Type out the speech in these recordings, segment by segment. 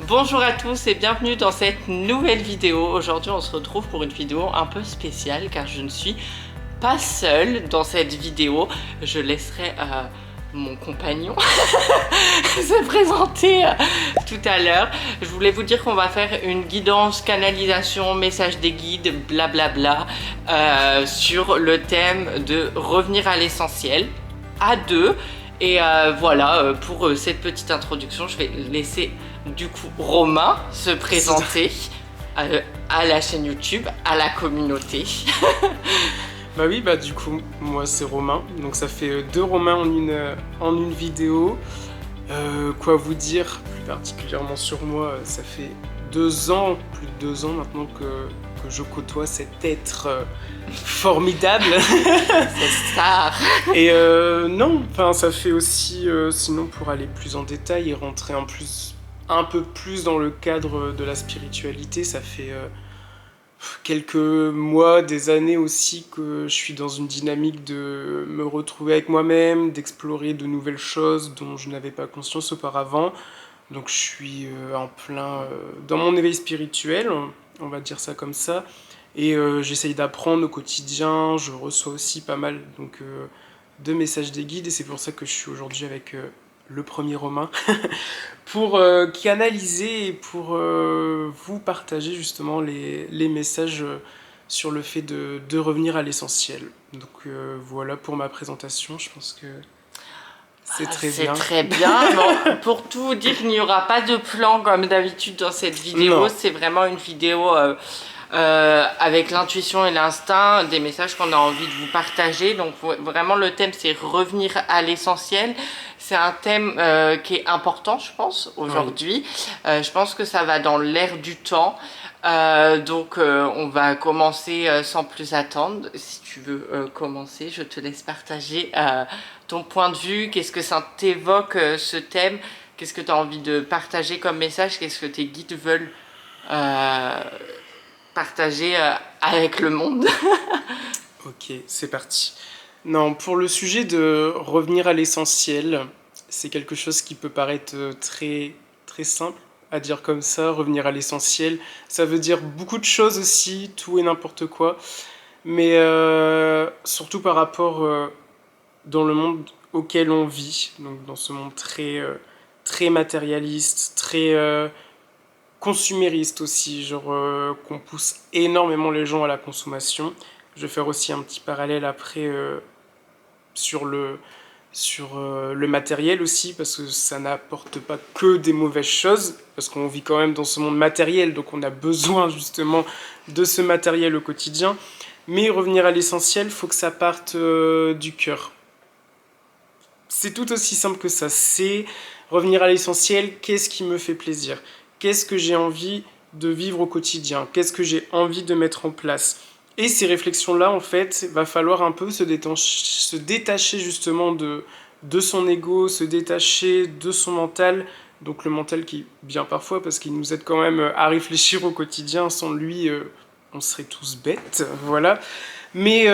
Bonjour à tous et bienvenue dans cette nouvelle vidéo. Aujourd'hui on se retrouve pour une vidéo un peu spéciale car je ne suis pas seule dans cette vidéo. Je laisserai mon compagnon se présenter tout à l'heure. Je voulais vous dire qu'on va faire une guidance, canalisation, message des guides, blablabla sur le thème de revenir à l'essentiel à deux. Et voilà, pour cette petite introduction, je vais laisser du coup Romain se présenter à la chaîne YouTube, à la communauté. Bah oui, bah du coup, moi c'est Romain, donc ça fait deux Romains en une vidéo. Quoi vous dire, plus particulièrement sur moi, ça fait 2 ans, plus de 2 ans maintenant que je côtoie cet être formidable. C'est ça. Et non, enfin ça fait aussi, sinon pour aller plus en détail et rentrer un peu plus dans le cadre de la spiritualité, ça fait quelques mois, des années aussi que je suis dans une dynamique de me retrouver avec moi-même, d'explorer de nouvelles choses dont je n'avais pas conscience auparavant. Donc je suis en plein dans mon éveil spirituel, on va dire ça comme ça. Et j'essaye d'apprendre au quotidien, je reçois aussi pas mal de messages des guides et c'est pour ça que je suis aujourd'hui avec le premier Romain pour canaliser et pour vous partager justement les messages sur le fait de revenir à l'essentiel. Donc voilà pour ma présentation, je pense que c'est très bien. C'est très bien. Bon, pour tout vous dire, il n'y aura pas de plan comme d'habitude dans cette vidéo. C'est vraiment une vidéo avec l'intuition et l'instinct, des messages qu'on a envie de vous partager. Donc vraiment le thème c'est revenir à l'essentiel. C'est un thème qui est important je pense aujourd'hui. Je pense que ça va dans l'air du temps. Donc on va commencer sans plus attendre. Si tu veux commencer, je te laisse partager ton point de vue. Qu'est-ce que ça t'évoque ce thème? Qu'est-ce que tu as envie de partager comme message? Qu'est-ce que tes guides veulent partager avec le monde? Ok, c'est parti. Non, pour le sujet de revenir à l'essentiel, c'est quelque chose qui peut paraître très, très simple à dire comme ça, revenir à l'essentiel. Ça veut dire beaucoup de choses aussi, tout et n'importe quoi. Mais surtout par rapport dans le monde auquel on vit, donc dans ce monde très, très matérialiste, très consumériste aussi, genre qu'on pousse énormément les gens à la consommation. Je vais faire aussi un petit parallèle après sur le matériel aussi, parce que ça n'apporte pas que des mauvaises choses, parce qu'on vit quand même dans ce monde matériel, donc on a besoin justement de ce matériel au quotidien. Mais revenir à l'essentiel, il faut que ça parte du cœur. C'est tout aussi simple que ça, c'est revenir à l'essentiel, qu'est-ce qui me fait plaisir? Qu'est-ce que j'ai envie de vivre au quotidien? Qu'est-ce que j'ai envie de mettre en place? Et ces réflexions-là, en fait, va falloir un peu se détacher justement de son ego, se détacher de son mental. Donc le mental qui, bien parfois, parce qu'il nous aide quand même à réfléchir au quotidien. Sans lui, on serait tous bêtes, voilà. Mais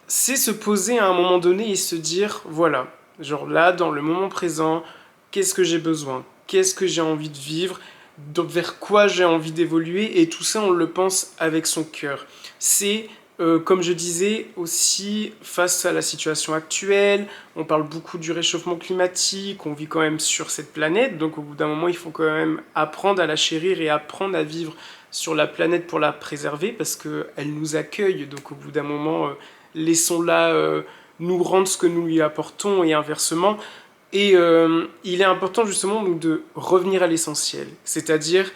c'est se poser à un moment donné et se dire, voilà, genre là, dans le moment présent, qu'est-ce que j'ai besoin? Qu'est-ce que j'ai envie de vivre? Donc vers quoi j'ai envie d'évoluer? Et tout ça, on le pense avec son cœur. C'est, comme je disais, aussi face à la situation actuelle, on parle beaucoup du réchauffement climatique, on vit quand même sur cette planète, donc au bout d'un moment, il faut quand même apprendre à la chérir et apprendre à vivre sur la planète pour la préserver, parce qu'elle nous accueille, donc au bout d'un moment, laissons-la nous rendre ce que nous lui apportons et inversement. Et il est important justement donc, de revenir à l'essentiel, c'est-à-dire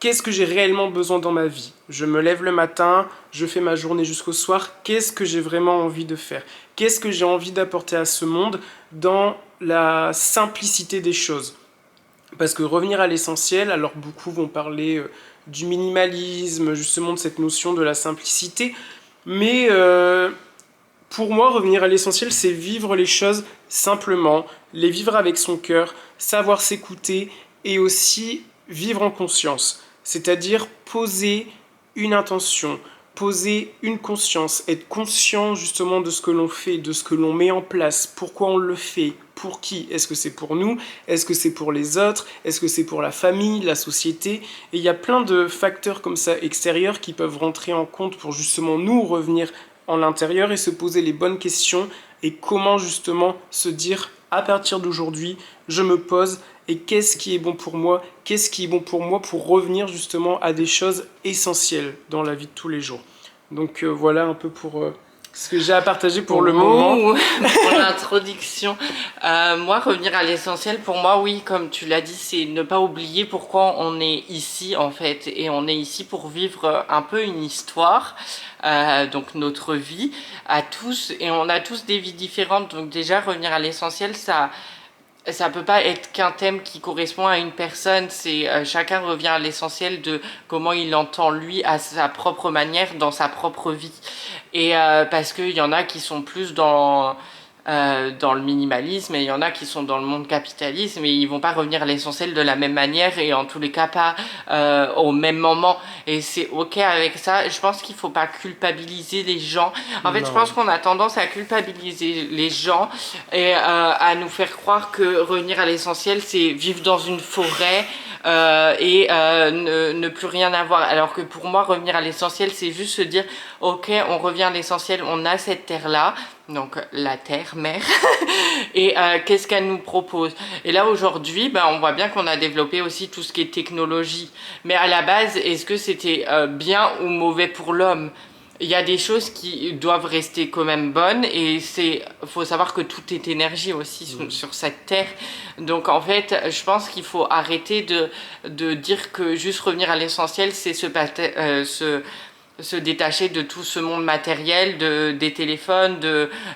qu'est-ce que j'ai réellement besoin dans ma vie? Je me lève le matin, je fais ma journée jusqu'au soir, qu'est-ce que j'ai vraiment envie de faire? Qu'est-ce que j'ai envie d'apporter à ce monde dans la simplicité des choses? Parce que revenir à l'essentiel, alors beaucoup vont parler du minimalisme, justement de cette notion de la simplicité, mais pour moi, revenir à l'essentiel, c'est vivre les choses simplement, les vivre avec son cœur, savoir s'écouter et aussi vivre en conscience. C'est-à-dire poser une intention, poser une conscience, être conscient justement de ce que l'on fait, de ce que l'on met en place, pourquoi on le fait, pour qui? Est-ce que c'est pour nous? Est-ce que c'est pour les autres? Est-ce que c'est pour la famille, la société? Et il y a plein de facteurs comme ça extérieurs qui peuvent rentrer en compte pour justement nous revenir en l'intérieur et se poser les bonnes questions et comment justement se dire à partir d'aujourd'hui, je me pose et qu'est-ce qui est bon pour moi? Qu'est-ce qui est bon pour moi pour revenir justement à des choses essentielles dans la vie de tous les jours. Donc voilà un peu pour ce que j'ai à partager pour le moment. Pour l'introduction. Moi, revenir à l'essentiel, pour moi, oui, comme tu l'as dit, c'est ne pas oublier pourquoi on est ici, en fait. Et on est ici pour vivre un peu une histoire, donc notre vie, à tous. Et on a tous des vies différentes. Donc déjà, revenir à l'essentiel, ça peut pas être qu'un thème qui correspond à une personne, c'est chacun revient à l'essentiel de comment il entend lui à sa propre manière dans sa propre vie. Et parce qu'il y en a qui sont plus dans le minimalisme et il y en a qui sont dans le monde capitaliste, mais ils vont pas revenir à l'essentiel de la même manière et en tous les cas pas au même moment. Et c'est ok avec ça. Je pense qu'il faut pas culpabiliser les gens. En fait, je pense qu'on a tendance à culpabiliser les gens et à nous faire croire que revenir à l'essentiel, c'est vivre dans une forêt et ne plus rien avoir. Alors que pour moi, revenir à l'essentiel, c'est juste se dire, ok, on revient à l'essentiel, on a cette terre-là, donc la terre, mère, et qu'est-ce qu'elle nous propose? Et là, aujourd'hui, on voit bien qu'on a développé aussi tout ce qui est technologie. Mais à la base, est-ce que c'était bien ou mauvais pour l'homme? Il y a des choses qui doivent rester quand même bonnes et faut savoir que tout est énergie aussi sur cette terre. Donc en fait, je pense qu'il faut arrêter de dire que juste revenir à l'essentiel, c'est se détacher de tout ce monde matériel, des téléphones,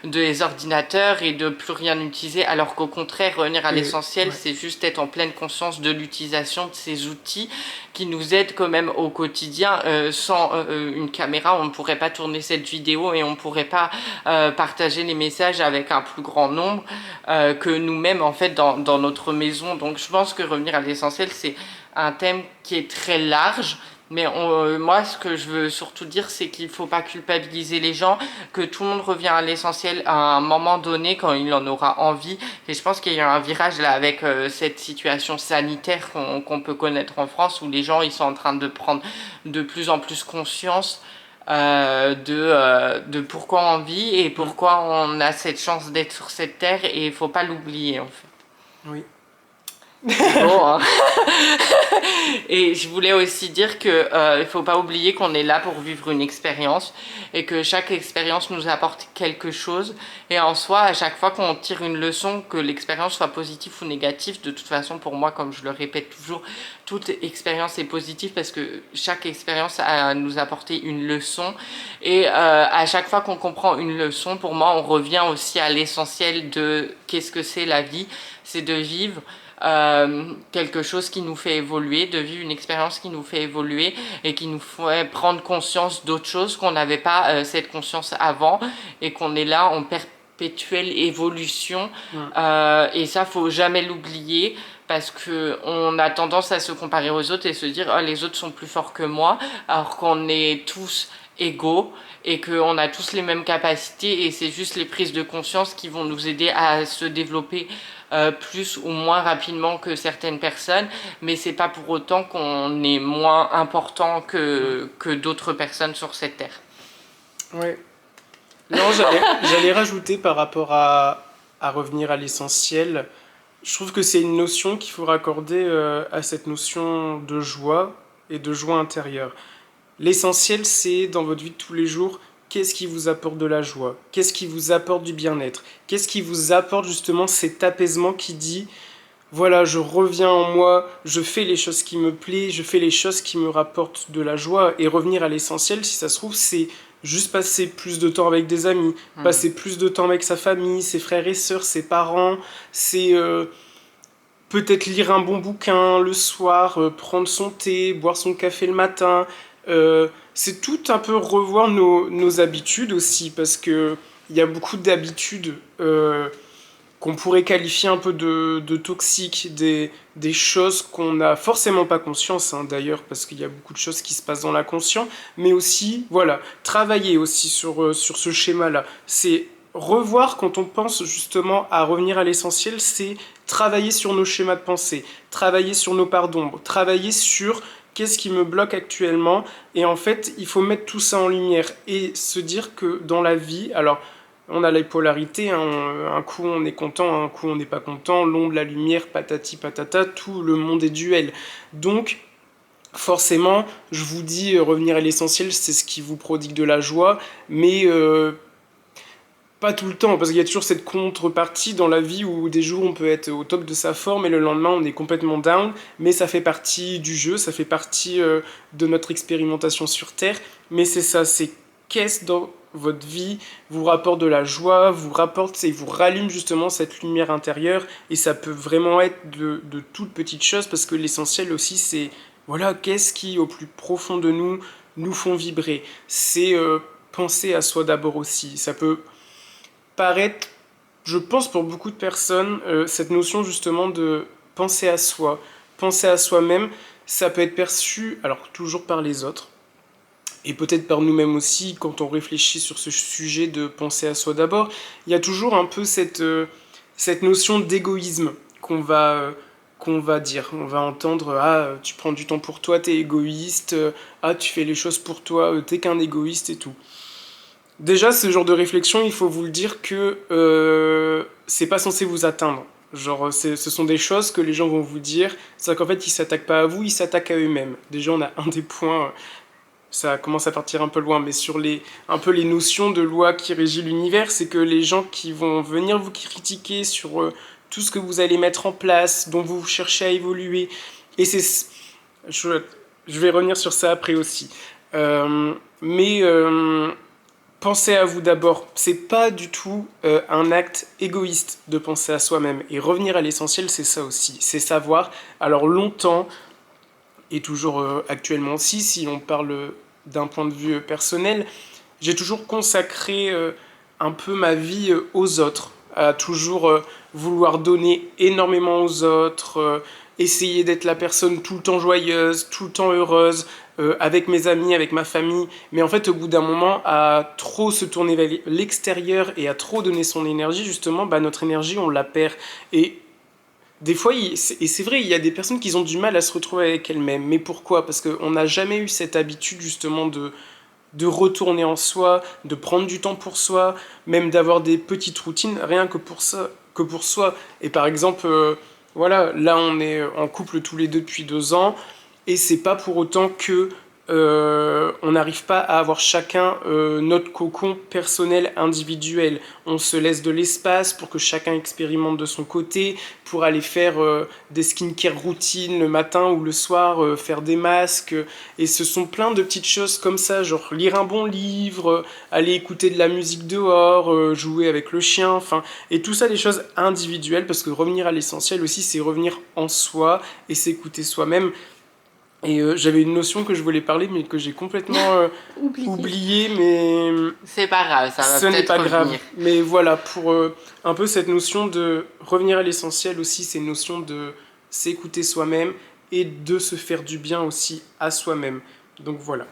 des ordinateurs et de plus rien utiliser, alors qu'au contraire, revenir à l'essentiel, c'est juste être en pleine conscience de l'utilisation de ces outils qui nous aident quand même au quotidien. Sans une caméra, on ne pourrait pas tourner cette vidéo et on ne pourrait pas partager les messages avec un plus grand nombre que nous-mêmes en fait dans notre maison. Donc je pense que revenir à l'essentiel, c'est un thème qui est très large. Mais moi, ce que je veux surtout dire, c'est qu'il ne faut pas culpabiliser les gens, que tout le monde revient à l'essentiel à un moment donné quand il en aura envie. Et je pense qu'il y a un virage là avec cette situation sanitaire qu'on peut connaître en France, où les gens ils sont en train de prendre de plus en plus conscience de pourquoi on vit et pourquoi on a cette chance d'être sur cette terre, et il ne faut pas l'oublier en fait. Oui. Bon, hein. Et je voulais aussi dire que il faut pas oublier qu'on est là pour vivre une expérience et que chaque expérience nous apporte quelque chose, et en soi à chaque fois qu'on tire une leçon, que l'expérience soit positive ou négative, de toute façon pour moi, comme je le répète toujours, toute expérience est positive parce que chaque expérience a nous apporté une leçon, et à chaque fois qu'on comprend une leçon, pour moi on revient aussi à l'essentiel de qu'est-ce que c'est la vie, c'est de vivre quelque chose qui nous fait évoluer, de vivre une expérience qui nous fait évoluer et qui nous fait prendre conscience d'autres choses, qu'on n'avait pas cette conscience avant et qu'on est là en perpétuelle évolution. Et ça, faut jamais l'oublier, parce que on a tendance à se comparer aux autres et se dire oh, les autres sont plus forts que moi, alors qu'on est tous égaux et qu'on a tous les mêmes capacités, et c'est juste les prises de conscience qui vont nous aider à se développer plus ou moins rapidement que certaines personnes, mais c'est pas pour autant qu'on est moins important que d'autres personnes sur cette terre. Ouais. Non, j'allais rajouter par rapport à revenir à l'essentiel. Je trouve que c'est une notion qu'il faut raccorder à cette notion de joie et de joie intérieure. L'essentiel, c'est dans votre vie de tous les jours, qu'est-ce qui vous apporte de la joie? Qu'est-ce qui vous apporte du bien-être? Qu'est-ce qui vous apporte justement cet apaisement qui dit, voilà, je reviens en moi, je fais les choses qui me plaisent, je fais les choses qui me rapportent de la joie. Et revenir à l'essentiel, si ça se trouve, c'est juste passer plus de temps avec des amis, passer plus de temps avec sa famille, ses frères et sœurs, ses parents, c'est peut-être lire un bon bouquin le soir, prendre son thé, boire son café le matin. C'est tout un peu revoir nos habitudes aussi, parce qu'il y a beaucoup d'habitudes qu'on pourrait qualifier un peu de toxiques, des choses qu'on n'a forcément pas conscience, hein, d'ailleurs, parce qu'il y a beaucoup de choses qui se passent dans l'inconscient, mais aussi, voilà, travailler aussi sur ce schéma-là. C'est revoir quand on pense justement à revenir à l'essentiel, c'est travailler sur nos schémas de pensée, travailler sur nos parts d'ombre, travailler sur qu'est-ce qui me bloque actuellement. Et en fait, il faut mettre tout ça en lumière et se dire que dans la vie, alors on a la polarité, hein, un coup on est content, un coup on n'est pas content, l'ombre, la lumière, patati patata, tout le monde est duel. Donc forcément, je vous dis, revenir à l'essentiel, c'est ce qui vous prodigue de la joie, mais pas tout le temps, parce qu'il y a toujours cette contrepartie dans la vie où des jours on peut être au top de sa forme et le lendemain on est complètement down, mais ça fait partie du jeu, ça fait partie de notre expérimentation sur Terre, mais c'est ça, c'est qu'est-ce dans votre vie vous rapporte de la joie, vous rapporte et vous rallume justement cette lumière intérieure, et ça peut vraiment être de toutes petites choses, parce que l'essentiel aussi c'est, voilà, qu'est-ce qui au plus profond de nous font vibrer, c'est penser à soi d'abord aussi, ça peut paraître, je pense pour beaucoup de personnes, cette notion justement de penser à soi-même, ça peut être perçu, alors toujours par les autres, et peut-être par nous-mêmes aussi, quand on réfléchit sur ce sujet de penser à soi d'abord, il y a toujours un peu cette notion d'égoïsme qu'on va dire. On va entendre, ah, tu prends du temps pour toi, t'es égoïste, ah, tu fais les choses pour toi, t'es qu'un égoïste et tout. Déjà, ce genre de réflexion, il faut vous le dire que c'est pas censé vous atteindre. Genre, ce sont des choses que les gens vont vous dire. C'est qu'en fait, ils s'attaquent pas à vous, ils s'attaquent à eux-mêmes. Déjà, on a un des points, ça commence à partir un peu loin, mais sur un peu les notions de loi qui régit l'univers, c'est que les gens qui vont venir vous critiquer sur tout ce que vous allez mettre en place, dont vous cherchez à évoluer, et je, je vais revenir sur ça après aussi. Mais pensez à vous d'abord. C'est pas du tout un acte égoïste de penser à soi-même. Et revenir à l'essentiel, c'est ça aussi. C'est savoir, alors longtemps, et toujours actuellement aussi, si on parle d'un point de vue personnel, j'ai toujours consacré un peu ma vie aux autres, à toujours vouloir donner énormément aux autres, essayer d'être la personne tout le temps joyeuse, tout le temps heureuse, avec mes amis, avec ma famille, mais en fait au bout d'un moment, à trop se tourner vers l'extérieur et à trop donner son énergie, justement, bah, notre énergie on la perd. Et des fois, et c'est vrai, il y a des personnes qui ont du mal à se retrouver avec elles-mêmes. Mais pourquoi? Parce qu'on n'a jamais eu cette habitude justement de retourner en soi, de prendre du temps pour soi, même d'avoir des petites routines, rien que pour ça, que pour soi. Et par exemple, voilà, là on est en couple tous les deux depuis 2 ans, et c'est pas pour autant que on n'arrive pas à avoir chacun notre cocon personnel individuel. On se laisse de l'espace pour que chacun expérimente de son côté, pour aller faire des skincare routines le matin ou le soir, faire des masques. Et ce sont plein de petites choses comme ça, genre lire un bon livre, aller écouter de la musique dehors, jouer avec le chien, enfin, et tout ça des choses individuelles, parce que revenir à l'essentiel aussi, c'est revenir en soi et s'écouter soi-même. Et j'avais une notion que je voulais parler, mais que j'ai complètement oublié, mais C'est pas grave, ça va ce n'est peut-être pas grave. revenir. Mais voilà, pour un peu cette notion de revenir à l'essentiel aussi, c'est une notion de s'écouter soi-même et de se faire du bien aussi à soi-même. Donc voilà.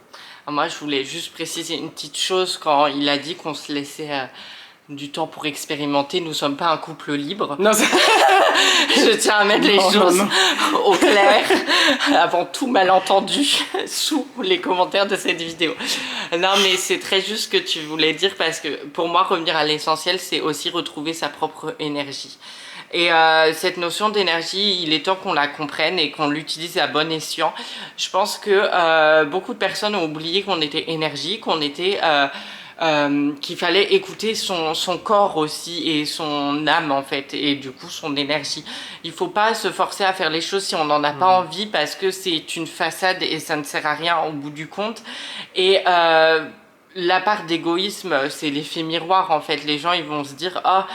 Moi, je voulais juste préciser une petite chose quand il a dit qu'on se laissait du temps pour expérimenter. Nous sommes pas un couple libre. Non, Je tiens à mettre les non, choses non. au clair avant tout malentendu sous les commentaires de cette vidéo. Non, mais c'est très juste ce que tu voulais dire, parce que pour moi, revenir à l'essentiel, c'est aussi retrouver sa propre énergie. Et cette notion d'énergie, il est temps qu'on la comprenne et qu'on l'utilise à bon escient. Je pense que beaucoup de personnes ont oublié qu'on était énergie, qu'on était... qu'il fallait écouter son corps aussi et son âme en fait, et du coup son énergie. Il faut pas se forcer à faire les choses si on n'en a pas envie, parce que c'est une façade et ça ne sert à rien au bout du compte. Et la part d'égoïsme, c'est l'effet miroir en fait. Les gens ils vont se dire ah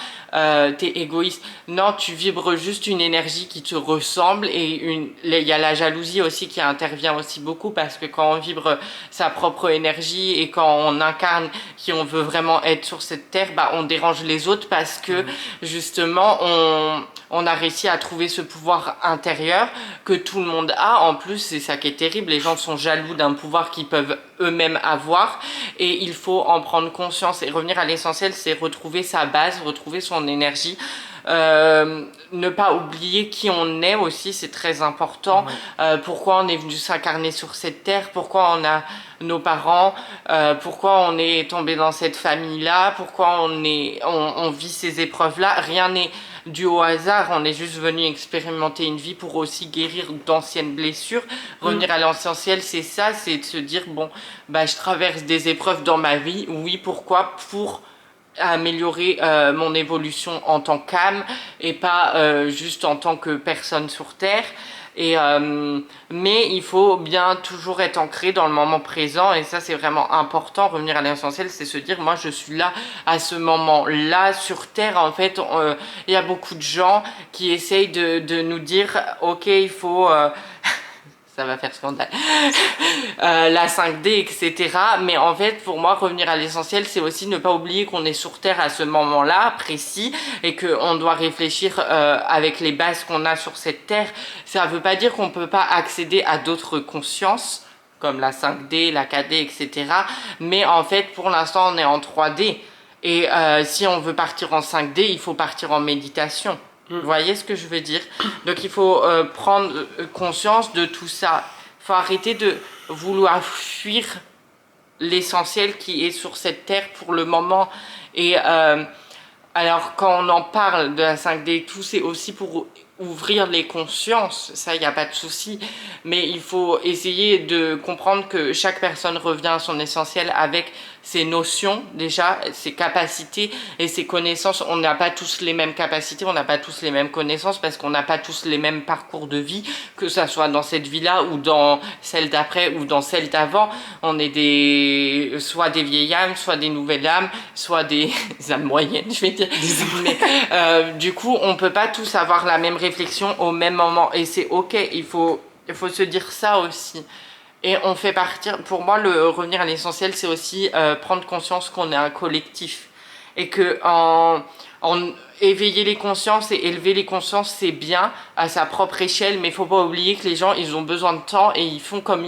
t'es égoïste. Non, tu vibres juste une énergie qui te ressemble, et il y a la jalousie aussi qui intervient aussi beaucoup, parce que quand on vibre sa propre énergie et quand on incarne qui on veut vraiment être sur cette terre, bah on dérange les autres, parce que justement on a réussi à trouver ce pouvoir intérieur que tout le monde a. En plus, c'est ça qui est terrible, les gens sont jaloux d'un pouvoir qu'ils peuvent eux-mêmes avoir, et il faut en prendre conscience. Et revenir à l'essentiel, c'est retrouver sa base, retrouver son énergie. Ne pas oublier qui on est aussi, c'est très important. Pourquoi on est venu s'incarner sur cette terre, pourquoi on a nos parents, pourquoi on est tombé dans cette famille-là, pourquoi on vit ces épreuves-là. Rien n'est dû au hasard, on est juste venu expérimenter une vie pour aussi guérir d'anciennes blessures. Revenir à l'essentiel, c'est ça, c'est de se dire, bon, bah, je traverse des épreuves dans ma vie, oui, pourquoi? Pour améliorer mon évolution en tant qu'âme et pas juste en tant que personne sur terre. Et mais il faut bien toujours être ancré dans le moment présent, et ça c'est vraiment important. Revenir à l'essentiel, c'est se dire, moi je suis là à ce moment là sur terre. En fait, il y a beaucoup de gens qui essayent de nous dire, ok, il faut ça va faire scandale, la 5D, etc. Mais en fait, pour moi, revenir à l'essentiel, c'est aussi ne pas oublier qu'on est sur Terre à ce moment-là, précis, et qu'on doit réfléchir avec les bases qu'on a sur cette Terre. Ça ne veut pas dire qu'on ne peut pas accéder à d'autres consciences, comme la 5D, la 4D, etc. Mais en fait, pour l'instant, on est en 3D. Et si on veut partir en 5D, il faut partir en méditation. Vous voyez ce que je veux dire? Donc il faut prendre conscience de tout ça. Il faut arrêter de vouloir fuir l'essentiel qui est sur cette terre pour le moment. Et alors quand on en parle de la 5D et tout, c'est aussi pour ouvrir les consciences, ça il n'y a pas de souci, mais il faut essayer de comprendre que chaque personne revient à son essentiel avec ses notions déjà, ses capacités et ses connaissances. On n'a pas tous les mêmes capacités, on n'a pas tous les mêmes connaissances parce qu'on n'a pas tous les mêmes parcours de vie, que ça soit dans cette vie-là ou dans celle d'après ou dans celle d'avant. On est soit des vieilles âmes, soit des nouvelles âmes, soit des âmes moyennes, je vais dire. Mais du coup, on peut pas tous avoir la même réflexion au même moment, et c'est ok, il faut se dire ça aussi. Et on fait partir, pour moi, le revenir à l'essentiel, c'est aussi prendre conscience qu'on est un collectif. Et que en éveiller les consciences et élever les consciences, c'est bien à sa propre échelle, mais il faut pas oublier que les gens, ils ont besoin de temps et ils font comme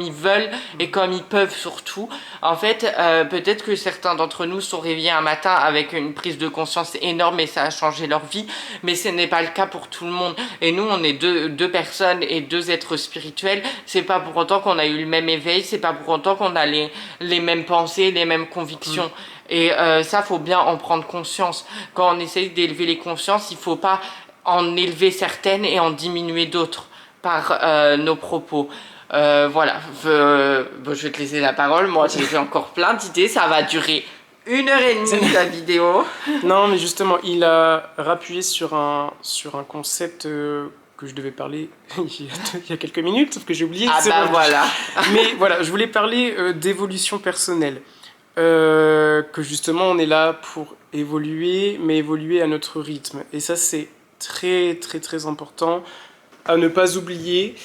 ils veulent et comme ils peuvent surtout. En fait, peut-être que certains d'entre nous sont réveillés un matin avec une prise de conscience énorme et ça a changé leur vie, mais ce n'est pas le cas pour tout le monde. Et nous, on est deux personnes et deux êtres spirituels. C'est pas pour autant qu'on a eu le même éveil, c'est pas pour autant qu'on a les mêmes pensées, les mêmes convictions. Et ça, faut bien en prendre conscience. Quand on essaye d'élever les consciences, il faut pas en élever certaines et en diminuer d'autres par nos propos. Voilà, je vais te laisser la parole. Moi, j'ai fait encore plein d'idées. Ça va durer 1h30 la vidéo. Non, mais justement, il a rappuyé sur un concept que je devais parler il y a quelques minutes, sauf que j'ai oublié. Ah bah voilà. Mais voilà, je voulais parler d'évolution personnelle. Que justement on est là pour évoluer, mais évoluer à notre rythme. Et ça, c'est très très très important à ne pas oublier.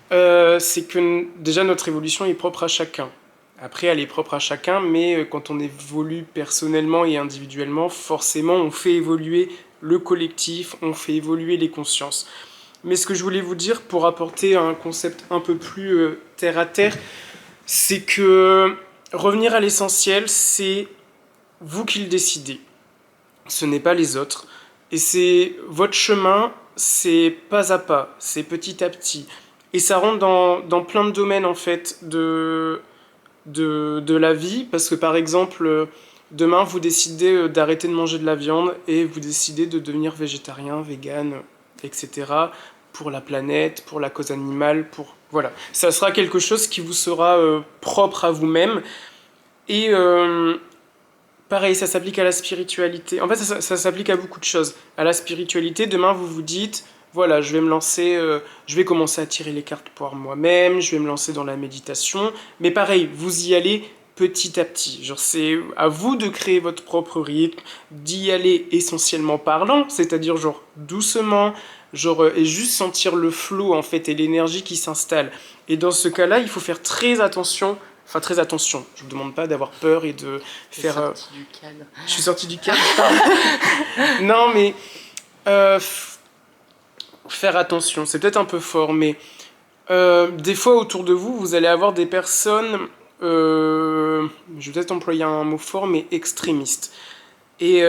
C'est que déjà notre évolution est propre à chacun. Après, elle est propre à chacun, mais quand on évolue personnellement et individuellement, forcément on fait évoluer le collectif, on fait évoluer les consciences. Mais ce que je voulais vous dire pour apporter un concept un peu plus terre à terre, c'est que revenir à l'essentiel, c'est vous qui le décidez. Ce n'est pas les autres. Et c'est votre chemin, c'est pas à pas, c'est petit à petit. Et ça rentre dans plein de domaines, en fait, de la vie. Parce que, par exemple, demain, vous décidez d'arrêter de manger de la viande et vous décidez de devenir végétarien, vegan, etc. pour la planète, pour la cause animale, pour... Voilà, ça sera quelque chose qui vous sera propre à vous-même. Et pareil, ça s'applique à la spiritualité. En fait, ça s'applique à beaucoup de choses. À la spiritualité, demain, vous vous dites, voilà, je vais me lancer, je vais commencer à tirer les cartes pour moi-même, je vais me lancer dans la méditation. Mais pareil, vous y allez petit à petit. Genre, c'est à vous de créer votre propre rythme, d'y aller essentiellement parlant, c'est-à-dire genre doucement, genre, et juste sentir le flow en fait et l'énergie qui s'installe. Et dans ce cas-là, il faut faire très attention. Enfin, très attention. Je ne vous demande pas d'avoir peur et de faire... Du cadre. Je suis sorti du cadre. Non, mais faire attention, c'est peut-être un peu fort, mais des fois autour de vous, vous allez avoir des personnes, je vais peut-être employer un mot fort, mais extrémistes. Et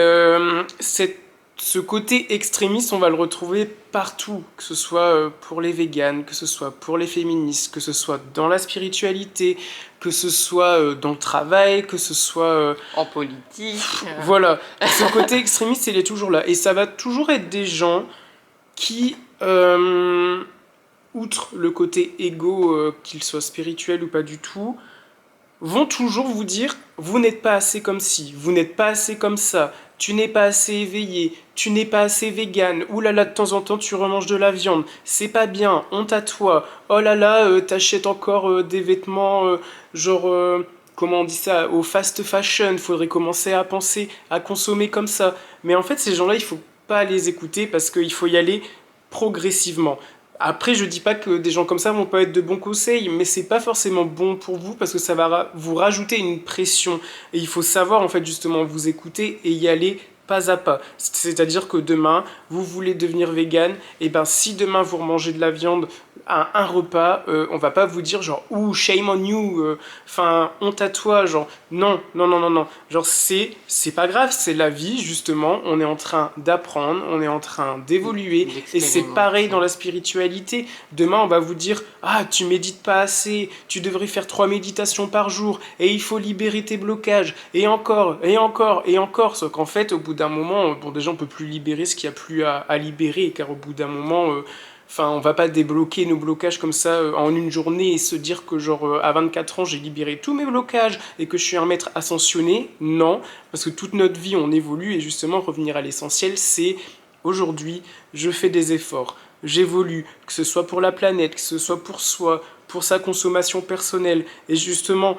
ce côté extrémiste, on va le retrouver partout, que ce soit pour les véganes, que ce soit pour les féministes, que ce soit dans la spiritualité, que ce soit dans le travail, que ce soit... En politique. Voilà, ce côté extrémiste, il est toujours là. Et ça va toujours être des gens qui, outre le côté égo, qu'il soit spirituel ou pas du tout, vont toujours vous dire vous n'êtes pas assez comme ci, vous n'êtes pas assez comme ça, tu n'es pas assez éveillé, tu n'es pas assez vegan, ouh là là, de temps en temps tu remanges de la viande, c'est pas bien, honte à toi, oh là là, t'achètes encore des vêtements genre, comment on dit ça, au fast fashion, faudrait commencer à penser à consommer comme ça. Mais en fait, ces gens-là, il faut pas les écouter parce qu'il faut y aller progressivement. Après, je dis pas que des gens comme ça vont pas être de bons conseils, mais c'est pas forcément bon pour vous parce que ça va vous rajouter une pression. Et il faut savoir en fait justement vous écouter et y aller pas à pas. C'est-à-dire que demain, vous voulez devenir vegan, et ben si demain vous remangez de la viande à un repas, on va pas vous dire genre ouh shame on you, enfin honte à toi, genre non non non non non, genre c'est pas grave, c'est la vie justement, on est en train d'apprendre, on est en train d'évoluer et c'est pareil dans la spiritualité. Demain on va vous dire ah tu médites pas assez, tu devrais faire 3 méditations par jour et il faut libérer tes blocages et encore et encore et encore, sauf qu'en fait au bout d'un moment, bon déjà on peut plus libérer ce qu'il y a plus à libérer car au bout d'un moment enfin, on va pas débloquer nos blocages comme ça en une journée et se dire que genre à 24 ans j'ai libéré tous mes blocages et que je suis un maître ascensionné. Non, parce que toute notre vie on évolue et justement revenir à l'essentiel c'est aujourd'hui je fais des efforts, j'évolue, que ce soit pour la planète, que ce soit pour soi, pour sa consommation personnelle et justement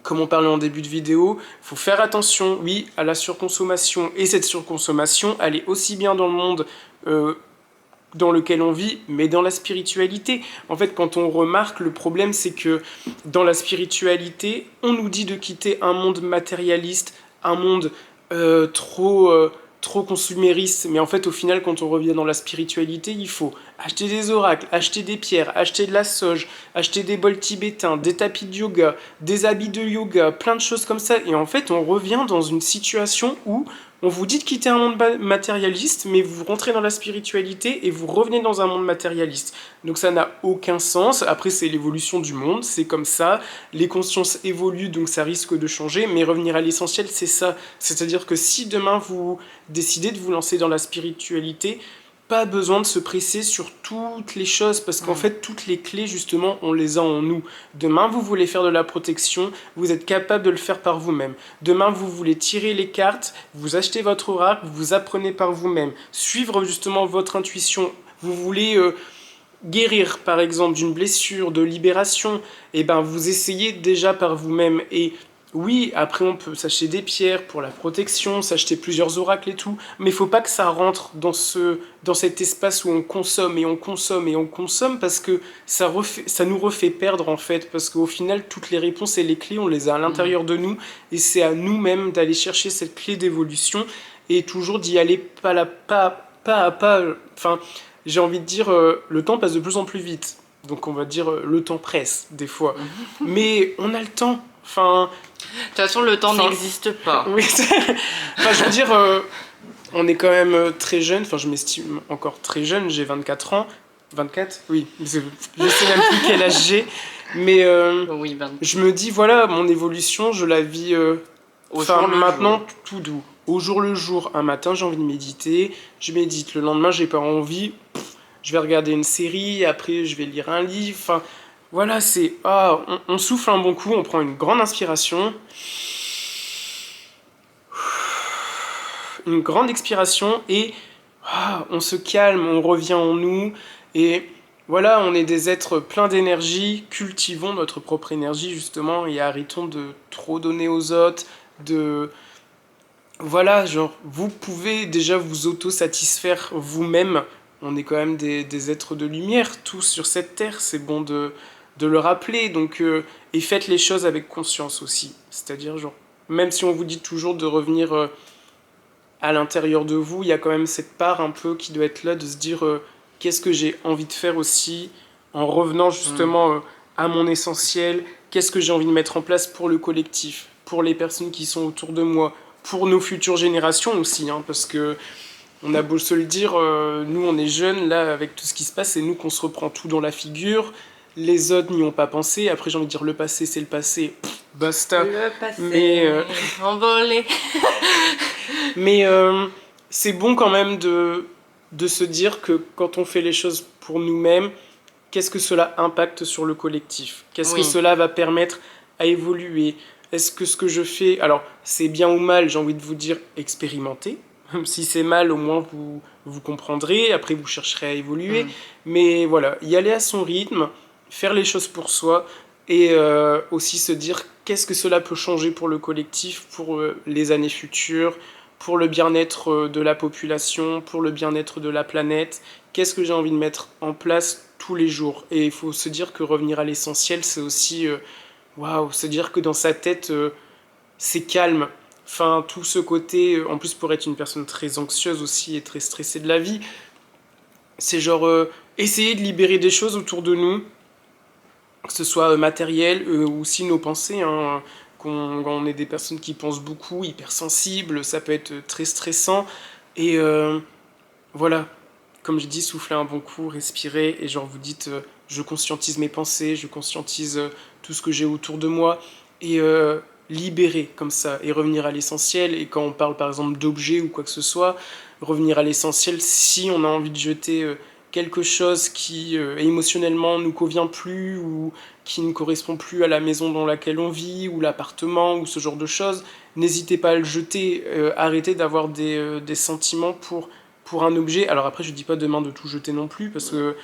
comme on parlait en début de vidéo, il faut faire attention, oui, à la surconsommation. Et cette surconsommation, elle est aussi bien dans le monde dans lequel on vit, mais dans la spiritualité. En fait, quand on remarque, le problème, c'est que dans la spiritualité, on nous dit de quitter un monde matérialiste, un monde trop consumériste. Mais en fait, au final, quand on revient dans la spiritualité, il faut acheter des oracles, acheter des pierres, acheter de la sauge, acheter des bols tibétains, des tapis de yoga, des habits de yoga, plein de choses comme ça. Et en fait, on revient dans une situation où on vous dit de quitter un monde matérialiste, mais vous rentrez dans la spiritualité et vous revenez dans un monde matérialiste. Donc ça n'a aucun sens. Après, c'est l'évolution du monde, c'est comme ça. Les consciences évoluent, donc ça risque de changer. Mais revenir à l'essentiel, c'est ça. C'est-à-dire que si demain vous décidez de vous lancer dans la spiritualité, pas besoin de se presser sur toutes les choses parce qu'en fait toutes les clés justement on les a en nous. Demain vous voulez faire de la protection, vous êtes capable de le faire par vous-même. Demain vous voulez tirer les cartes, vous achetez votre oracle, vous apprenez par vous-même. Suivre justement votre intuition. Vous voulez guérir par exemple d'une blessure, de libération, et ben vous essayez déjà par vous-même. Et oui, après on peut s'acheter des pierres pour la protection, s'acheter plusieurs oracles et tout, mais il faut pas que ça rentre dans cet espace où on consomme et on consomme et on consomme parce que ça nous refait perdre en fait, parce qu'au final toutes les réponses et les clés on les a à l'intérieur de nous et c'est à nous-mêmes d'aller chercher cette clé d'évolution et toujours d'y aller pas à pas, enfin j'ai envie de dire le temps passe de plus en plus vite, donc on va dire le temps presse des fois, mais on a le temps. Enfin, de toute façon, le temps n'existe pas. Oui, enfin, je veux dire, on est quand même très jeune. Enfin, je m'estime encore très jeune. J'ai 24 ans. 24 ? Oui. Je sais même plus quel âge j'ai. Mais oui, je me dis, voilà, mon évolution, je la vis maintenant tout doux. Au jour le jour. Un matin, j'ai envie de méditer. Je médite. Le lendemain, j'ai pas envie. Je vais regarder une série. Après, je vais lire un livre. Enfin... Voilà, c'est... Ah, on souffle un bon coup, on prend une grande inspiration. Une grande expiration et on se calme, on revient en nous. Et voilà, on est des êtres pleins d'énergie. Cultivons notre propre énergie, justement, et arrêtons de trop donner aux autres, Voilà, genre, vous pouvez déjà vous auto-satisfaire vous-même. On est quand même des êtres de lumière, tous sur cette terre, c'est bon de le rappeler, donc et faites les choses avec conscience aussi, c'est-à-dire genre même si on vous dit toujours de revenir à l'intérieur de vous, il y a quand même cette part un peu qui doit être là de se dire qu'est-ce que j'ai envie de faire aussi en revenant justement à mon essentiel, qu'est-ce que j'ai envie de mettre en place pour le collectif, pour les personnes qui sont autour de moi, pour nos futures générations aussi, hein, parce que on a beau se le dire, nous on est jeunes, là, avec tout ce qui se passe, c'est nous qu'on se reprend tout dans la figure, les autres n'y ont pas pensé, après j'ai envie de dire le passé c'est le passé, basta. Le passé, Mais, envolé. mais c'est bon quand même de se dire que quand on fait les choses pour nous-mêmes, qu'est-ce que cela impacte sur le collectif? Qu'est-ce que Oui. cela va permettre à évoluer? Est-ce que ce que je fais, alors c'est bien ou mal, j'ai envie de vous dire expérimenter. Si c'est mal, au moins vous comprendrez, après vous chercherez à évoluer. Mais voilà, y aller à son rythme, faire les choses pour soi et aussi se dire qu'est-ce que cela peut changer pour le collectif, pour les années futures, pour le bien-être de la population, pour le bien-être de la planète. Qu'est-ce que j'ai envie de mettre en place tous les jours? Et il faut se dire que revenir à l'essentiel, c'est aussi, waouh, se dire que dans sa tête, c'est calme. Enfin, tout ce côté, en plus pour être une personne très anxieuse aussi et très stressée de la vie, c'est genre essayer de libérer des choses autour de nous, que ce soit matériel ou aussi nos pensées, hein, quand on est des personnes qui pensent beaucoup, hypersensibles, ça peut être très stressant. Et voilà, comme je dis, souffler un bon coup, respirer, et genre vous dites, je conscientise mes pensées, je conscientise tout ce que j'ai autour de moi, et libérer comme ça, et revenir à l'essentiel. Et quand on parle par exemple d'objets ou quoi que ce soit, revenir à l'essentiel si on a envie de jeter quelque chose qui émotionnellement nous convient plus, ou qui ne correspond plus à la maison dans laquelle on vit, ou l'appartement, ou ce genre de choses, n'hésitez pas à le jeter, arrêtez d'avoir des sentiments pour un objet. Alors après, je dis pas demain de tout jeter non plus, parce que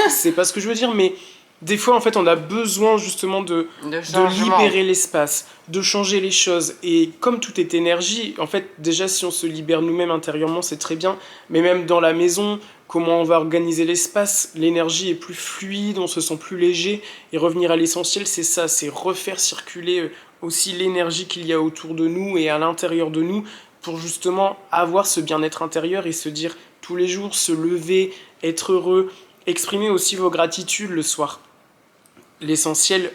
c'est pas ce que je veux dire, mais des fois, en fait, on a besoin justement de libérer l'espace, de changer les choses. Et comme tout est énergie, en fait, déjà, si on se libère nous-mêmes intérieurement, c'est très bien. Mais même dans la maison, comment on va organiser l'espace, l'énergie est plus fluide, on se sent plus léger. Et revenir à l'essentiel, c'est ça, c'est refaire circuler aussi l'énergie qu'il y a autour de nous et à l'intérieur de nous, pour justement avoir ce bien-être intérieur et se dire tous les jours, se lever, être heureux, exprimer aussi vos gratitudes le soir. L'essentiel,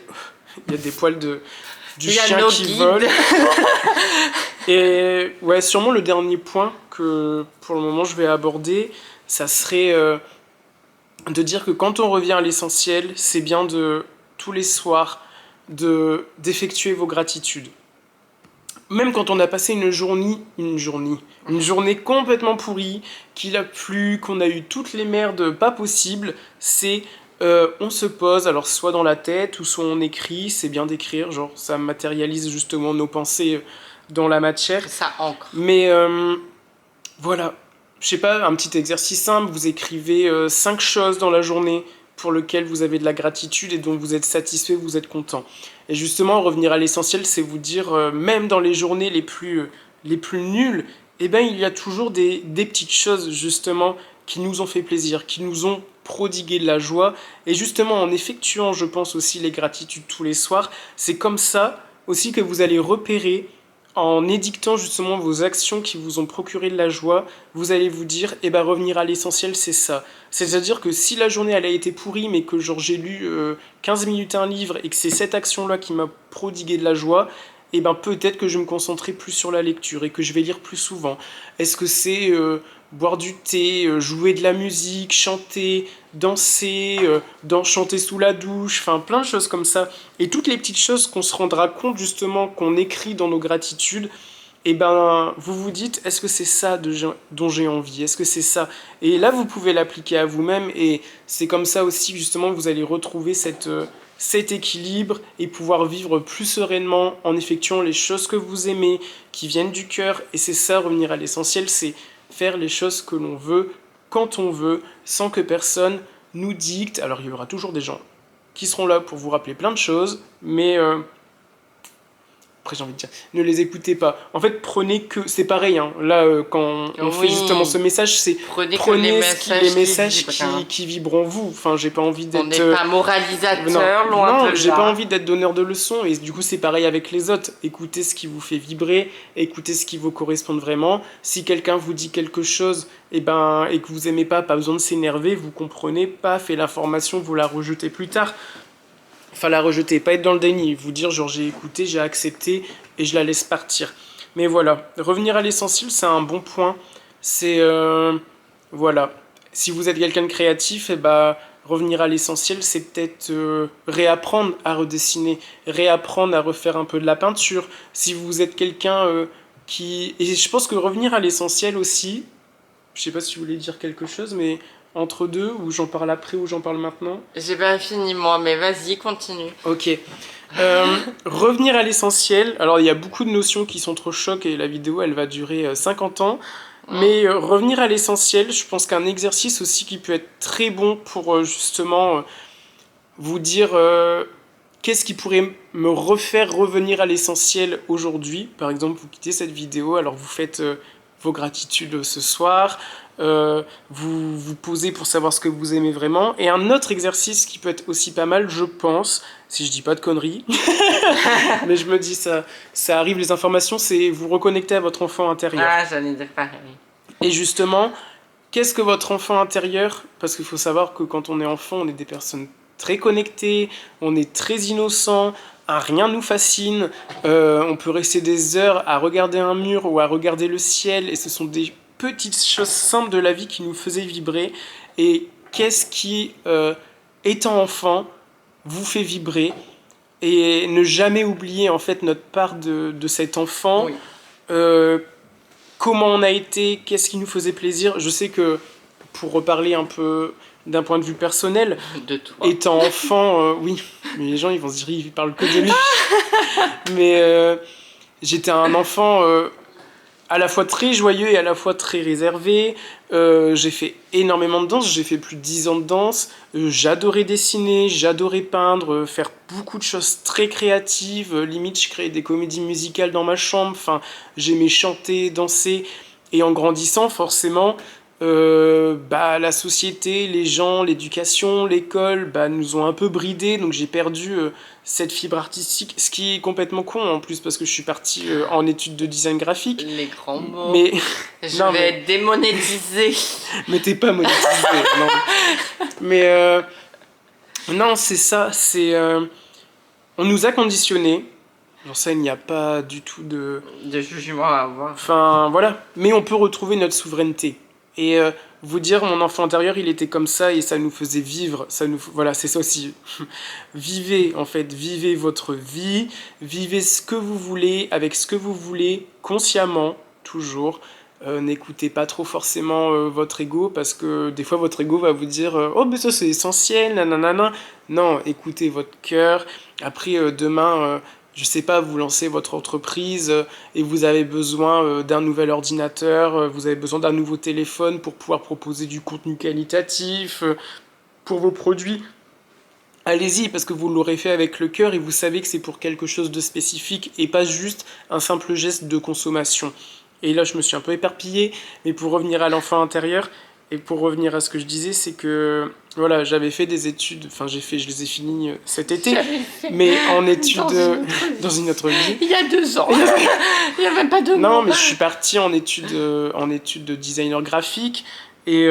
il y a des poils du chien qui vole. Et ouais, sûrement le dernier point que pour le moment je vais aborder, ça serait de dire que quand on revient à l'essentiel, c'est bien de tous les soirs d'effectuer vos gratitudes. Même quand on a passé une journée complètement pourrie, qu'il a plu, qu'on a eu toutes les merdes pas possibles, c'est on se pose, alors soit dans la tête ou soit on écrit, c'est bien d'écrire, genre ça matérialise justement nos pensées dans la matière. Ça ancre. Mais voilà, je sais pas, un petit exercice simple, vous écrivez 5 choses dans la journée pour lesquelles vous avez de la gratitude et dont vous êtes satisfait, vous êtes content. Et justement, revenir à l'essentiel, c'est vous dire, même dans les journées les plus nulles, eh ben, il y a toujours des petites choses justement qui nous ont fait plaisir, qui nous ont prodigué de la joie. Et justement, en effectuant, je pense aussi, les gratitudes tous les soirs, c'est comme ça aussi que vous allez repérer, en édictant justement vos actions qui vous ont procuré de la joie, vous allez vous dire, eh ben revenir à l'essentiel, c'est ça. C'est-à-dire que si la journée elle a été pourrie, mais que genre j'ai lu 15 minutes un livre et que c'est cette action-là qui m'a prodigué de la joie, eh ben peut-être que je vais me concentrer plus sur la lecture et que je vais lire plus souvent. Est-ce que c'est boire du thé, jouer de la musique, chanter, danser, chanter sous la douche, enfin plein de choses comme ça. Et toutes les petites choses qu'on se rendra compte justement qu'on écrit dans nos gratitudes, et ben vous vous dites, est-ce que c'est ça dont j'ai envie? Est-ce que c'est ça? Et là vous pouvez l'appliquer à vous-même, et c'est comme ça aussi justement que vous allez retrouver cet équilibre et pouvoir vivre plus sereinement en effectuant les choses que vous aimez, qui viennent du cœur. Et c'est ça, revenir à l'essentiel, c'est faire les choses que l'on veut, quand on veut, sans que personne nous dicte. Alors il y aura toujours des gens qui seront là pour vous rappeler plein de choses, mais après j'ai envie de dire, ne les écoutez pas. En fait, prenez que, c'est pareil, hein. Là, quand on fait justement ce message, c'est prenez les messages qui vibrent en vous. Enfin, j'ai pas envie d'être... On n'est pas moralisateur, loin de là. Non, j'ai pas envie d'être donneur de leçons, et du coup c'est pareil avec les autres. Écoutez ce qui vous fait vibrer, écoutez ce qui vous correspond vraiment. Si quelqu'un vous dit quelque chose, et que vous aimez pas besoin de s'énerver, vous comprenez, paf, et l'information, vous la rejetez plus tard. Enfin, la rejeter, pas être dans le déni, vous dire genre j'ai écouté, j'ai accepté et je la laisse partir. Mais voilà, revenir à l'essentiel, c'est un bon point. C'est voilà, si vous êtes quelqu'un de créatif, revenir à l'essentiel, c'est peut-être réapprendre à redessiner, réapprendre à refaire un peu de la peinture. Si vous êtes quelqu'un qui... Et je pense que revenir à l'essentiel aussi, je sais pas si vous voulez dire quelque chose, mais entre deux, ou j'en parle après ou j'en parle maintenant? J'ai pas fini moi, mais vas-y, continue. Ok. Revenir à l'essentiel. Alors, il y a beaucoup de notions qui sont trop chocs et la vidéo, elle va durer 50 ans. Mais revenir à l'essentiel, je pense qu'un exercice aussi qui peut être très bon pour justement vous dire qu'est-ce qui pourrait me refaire revenir à l'essentiel aujourd'hui. Par exemple, vous quittez cette vidéo, alors vous faites vos gratitudes ce soir, vous vous posez pour savoir ce que vous aimez vraiment. Et un autre exercice qui peut être aussi pas mal, je pense, si je dis pas de conneries, mais je me dis ça arrive les informations, c'est vous reconnecter à votre enfant intérieur. Ah, j'allais dire pareil. Et justement, qu'est-ce que votre enfant intérieur, parce qu'il faut savoir que quand on est enfant, on est des personnes très connectées, on est très innocent, rien nous fascine, on peut rester des heures à regarder un mur ou à regarder le ciel, et ce sont des petites choses simples de la vie qui nous faisaient vibrer. Et qu'est-ce qui, étant enfant, vous fait vibrer? Et ne jamais oublier en fait notre part de cet enfant. Oui. Comment on a été, qu'est-ce qui nous faisait plaisir. Je sais que, pour reparler un peu d'un point de vue personnel, de toi. Étant enfant, oui, mais les gens ils vont se dire ils parlent que de lui. Mais j'étais un enfant à la fois très joyeux et à la fois très réservé. J'ai fait énormément de danse, j'ai fait plus de 10 ans de danse. J'adorais dessiner, j'adorais peindre, faire beaucoup de choses très créatives. Limite, je créais des comédies musicales dans ma chambre. Enfin, j'aimais chanter, danser. Et en grandissant, forcément, la société, les gens, l'éducation, l'école nous ont un peu bridés, donc j'ai perdu cette fibre artistique, ce qui est complètement con en plus parce que je suis parti en études de design graphique. Les grands mots. Mais je vais être démonétisée. Mais t'es pas monétisée. Non. Mais non, c'est ça, c'est on nous a conditionnés. Genre ça, il n'y a pas du tout de jugement à avoir. Enfin voilà, mais on peut retrouver notre souveraineté. Et vous dire, mon enfant intérieur, il était comme ça et ça nous faisait vivre. Voilà, c'est ça aussi. Vivez, en fait, vivez votre vie. Vivez ce que vous voulez, avec ce que vous voulez, consciemment, toujours. N'écoutez pas trop forcément votre ego, parce que des fois, votre ego va vous dire « Oh, mais ça, c'est essentiel, nanana. » Non, écoutez votre cœur. Après, demain... je sais pas, vous lancez votre entreprise et vous avez besoin d'un nouvel ordinateur, vous avez besoin d'un nouveau téléphone pour pouvoir proposer du contenu qualitatif pour vos produits. Allez-y, parce que vous l'aurez fait avec le cœur et vous savez que c'est pour quelque chose de spécifique et pas juste un simple geste de consommation. Et là, je me suis un peu éparpillé, mais pour revenir à l'enfant intérieur, et pour revenir à ce que je disais, c'est que voilà, j'avais fait des études, enfin je les ai finies cet été, mais en études dans une autre vie. Il y a 2 ans. Il n'y a même pas 2 mois. Non, mais je suis parti en études de designer graphique. Et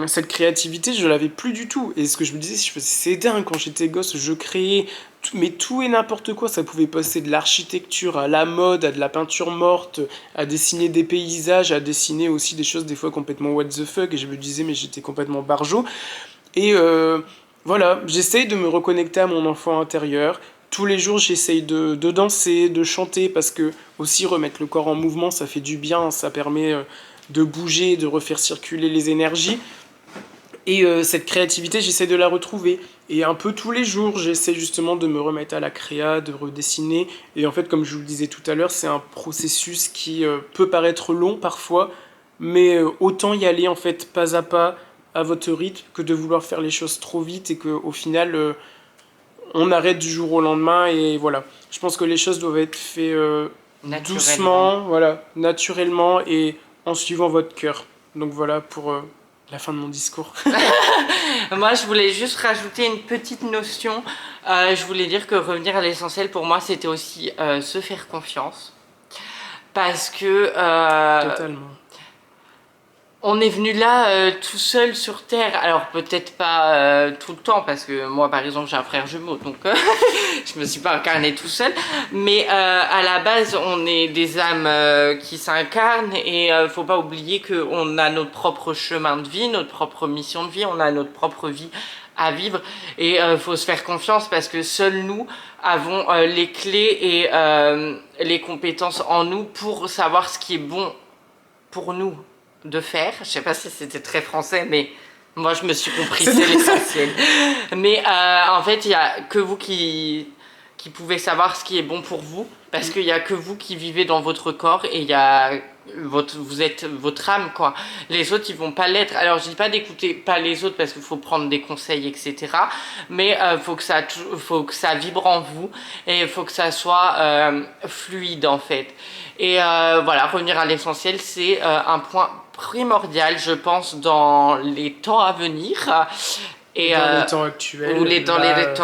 cette créativité, je l'avais plus du tout. Et ce que je me disais, c'est dingue, quand j'étais gosse, je créais mais tout et n'importe quoi. Ça pouvait passer de l'architecture à la mode, à de la peinture morte, à dessiner des paysages, à dessiner aussi des choses des fois complètement what the fuck. Et je me disais, mais j'étais complètement barjot. Et voilà, j'essaye de me reconnecter à mon enfant intérieur. Tous les jours, j'essaye de danser, de chanter, parce que aussi remettre le corps en mouvement, ça fait du bien, ça permet de bouger, de refaire circuler les énergies. Et cette créativité, j'essaie de la retrouver. Et un peu tous les jours, j'essaie justement de me remettre à la créa, de redessiner. Et en fait, comme je vous le disais tout à l'heure, c'est un processus qui peut paraître long parfois, mais autant y aller en fait pas à pas, à votre rythme, que de vouloir faire les choses trop vite et qu'au final, on arrête du jour au lendemain et voilà. Je pense que les choses doivent être faites doucement, voilà, naturellement et en suivant votre cœur. Donc voilà pour la fin de mon discours. Moi, je voulais juste rajouter une petite notion. Je voulais dire que revenir à l'essentiel, pour moi, c'était aussi se faire confiance. Parce que... Totalement. On est venu là tout seul sur Terre. Alors peut-être pas tout le temps, parce que moi, par exemple, j'ai un frère jumeau, donc je me suis pas incarnée tout seul. Mais à la base, on est des âmes qui s'incarnent et faut pas oublier qu'on a notre propre chemin de vie, notre propre mission de vie, on a notre propre vie à vivre et faut se faire confiance parce que seuls nous avons les clés et les compétences en nous pour savoir ce qui est bon pour nous de faire. Je sais pas si c'était très français, mais moi je me suis compris, c'est l'essentiel. Mais en fait, il y a que vous qui pouvez savoir ce qui est bon pour vous, parce qu'il y a que vous qui vivez dans votre corps et il y a vous êtes votre âme, quoi. Les autres, ils vont pas l'être. Alors, je dis pas d'écouter pas les autres parce qu'il faut prendre des conseils, etc. Mais faut que ça vibre en vous et il faut que ça soit fluide, en fait. Et voilà, revenir à l'essentiel, c'est un point primordial, je pense, dans les temps à venir. Et dans les temps actuels. Ou les temps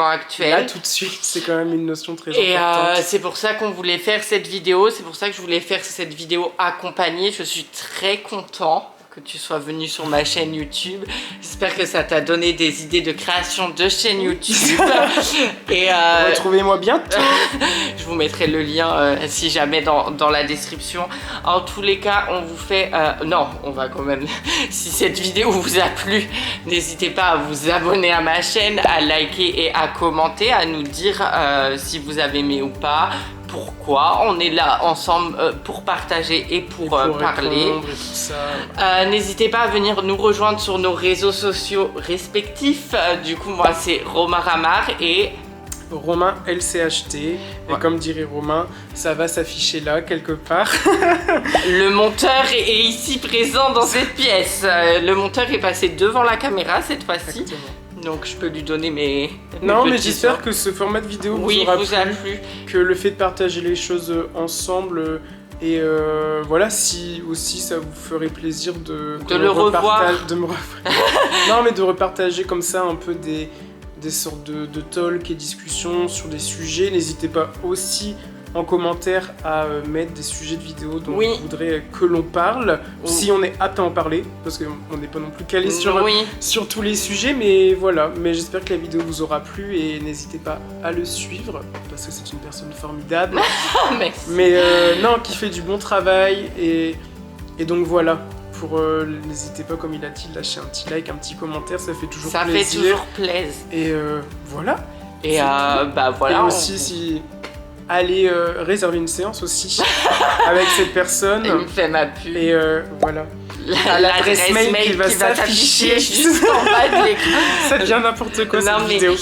actuels. Là, tout de suite, c'est quand même une notion très importante. importante. Et c'est pour ça qu'on voulait faire cette vidéo. C'est pour ça que je voulais faire cette vidéo accompagnée. Je suis très content que tu sois venu sur ma chaîne YouTube. J'espère que ça t'a donné des idées de création de chaîne YouTube. Et retrouvez-moi bientôt. Je vous mettrai le lien si jamais dans la description. En tous les cas, on vous fait... non, on va quand même... Si cette vidéo vous a plu, n'hésitez pas à vous abonner à ma chaîne, à liker et à commenter, à nous dire si vous avez aimé ou pas. Pourquoi on est là ensemble pour partager et pour parler. N'hésitez pas à venir nous rejoindre sur nos réseaux sociaux respectifs. Du coup, moi, c'est Romain Ramar et... Romain LCHT. Et comme dirait Romain, ça va s'afficher là, quelque part. Le monteur est ici présent dans cette pièce. Le monteur est passé devant la caméra cette fois-ci. Donc je peux lui donner mes non, mais j'espère que ce format de vidéo vous aura plu. Que le fait de partager les choses ensemble et voilà, si aussi ça vous ferait plaisir de le revoir. Non, mais de repartager comme ça un peu des sortes de talks et discussions sur des sujets. N'hésitez pas aussi en commentaire à mettre des sujets de vidéo dont vous voudrez que l'on parle, si on est apte à en parler, parce qu'on n'est pas non plus calé sur tous les sujets, mais voilà. Mais j'espère que la vidéo vous aura plu et n'hésitez pas à le suivre, parce que c'est une personne formidable. Merci. Mais non, qui fait du bon travail, et donc voilà. N'hésitez pas, comme il a dit, lâcher un petit like, un petit commentaire, ça fait toujours plaisir. Ça fait toujours plaisir. Et voilà. Et voilà. Et aussi, si... Allez réserver une séance aussi avec cette personne. Il me fait ma pub. Et voilà. L'adresse mail qui va s'afficher juste en bas de l'écran. Ça devient n'importe quoi cette vidéo.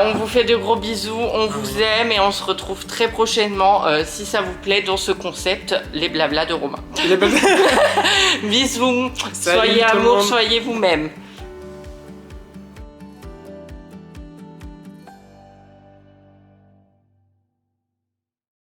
On vous fait de gros bisous, on vous aime et on se retrouve très prochainement, si ça vous plaît, dans ce concept, les blablas de Romain. Bisous, soyez amour, soyez vous-même.